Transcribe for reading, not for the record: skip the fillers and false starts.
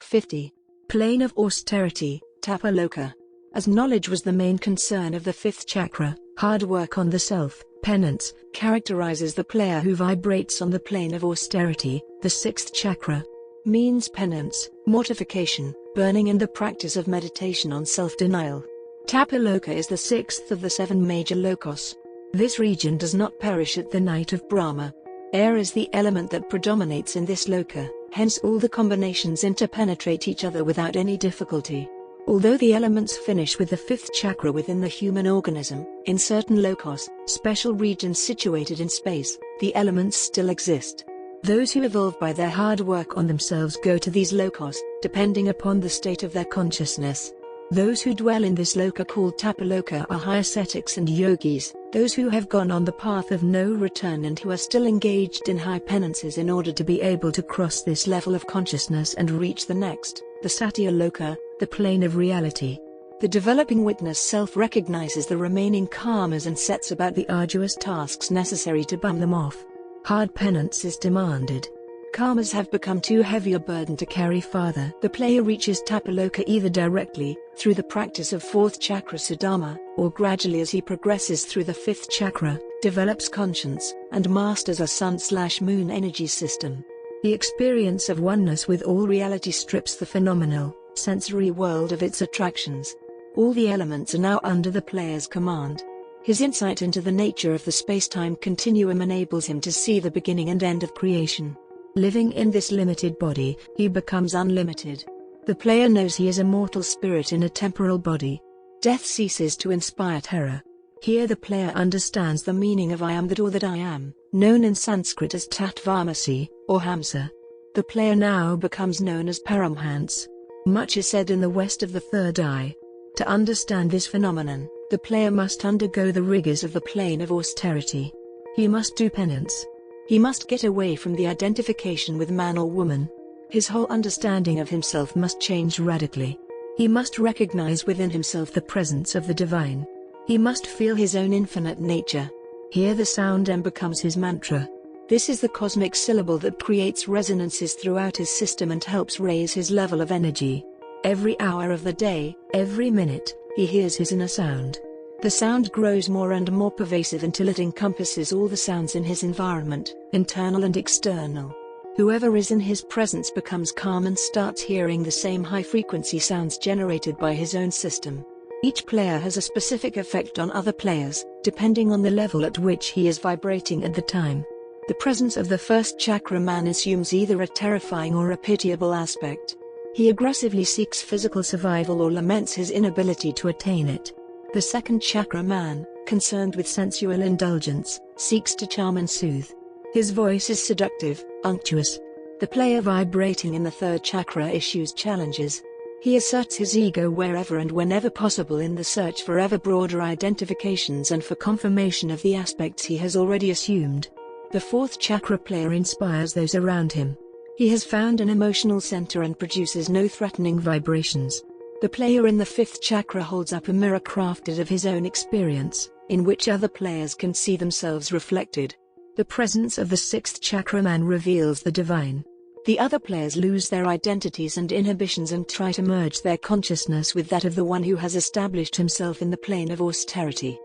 50. Plane of austerity, Tapaloka. As knowledge was the main concern of the fifth chakra, hard work on the self, penance, characterizes the player who vibrates on the plane of austerity. The sixth chakra means penance, mortification, burning, and the practice of meditation on self-denial. Tapaloka is the sixth of the seven major lokos. This region does not perish at the night of Brahma. Air is the element that predominates in this loka, hence all the combinations interpenetrate each other without any difficulty. Although the elements finish with the fifth chakra within the human organism, in certain lokos, special regions situated in space, the elements still exist. Those who evolve by their hard work on themselves go to these lokos, depending upon the state of their consciousness. Those who dwell in this loka called Tapaloka are high ascetics and yogis, those who have gone on the path of no return and who are still engaged in high penances in order to be able to cross this level of consciousness and reach the next, the Satya Loka, the plane of reality. The developing witness self-recognizes the remaining karmas and sets about the arduous tasks necessary to burn them off. Hard penance is demanded. Karmas have become too heavy a burden to carry farther. The player reaches Tapaloka either directly, through the practice of fourth chakra Sudama, or gradually as he progresses through the fifth chakra, develops conscience, and masters a sun/moon energy system. The experience of oneness with all reality strips the phenomenal, sensory world of its attractions. All the elements are now under the player's command. His insight into the nature of the space-time continuum enables him to see the beginning and end of creation. Living in this limited body, he becomes unlimited. The player knows he is a mortal spirit in a temporal body. Death ceases to inspire terror. Here the player understands the meaning of I am that or that I am, known in Sanskrit as Tatvamasi, or Hamsa. The player now becomes known as Paramhans. Much is said in the West of the third eye. To understand this phenomenon, the player must undergo the rigors of the plane of austerity. He must do penance. He must get away from the identification with man or woman. His whole understanding of himself must change radically. He must recognize within himself the presence of the divine. He must feel his own infinite nature. Here the sound M becomes his mantra. This is the cosmic syllable that creates resonances throughout his system and helps raise his level of energy. Every hour of the day, every minute, he hears his inner sound. The sound grows more and more pervasive until it encompasses all the sounds in his environment, internal and external. Whoever is in his presence becomes calm and starts hearing the same high-frequency sounds generated by his own system. Each player has a specific effect on other players, depending on the level at which he is vibrating at the time. The presence of the first chakra man assumes either a terrifying or a pitiable aspect. He aggressively seeks physical survival or laments his inability to attain it. The second chakra man, concerned with sensual indulgence, seeks to charm and soothe. His voice is seductive, unctuous. The player vibrating in the third chakra issues challenges. He asserts his ego wherever and whenever possible in the search for ever broader identifications and for confirmation of the aspects he has already assumed. The fourth chakra player inspires those around him. He has found an emotional center and produces no threatening vibrations. The player in the fifth chakra holds up a mirror crafted of his own experience, in which other players can see themselves reflected. The presence of the sixth chakra man reveals the divine. The other players lose their identities and inhibitions and try to merge their consciousness with that of the one who has established himself in the plane of austerity.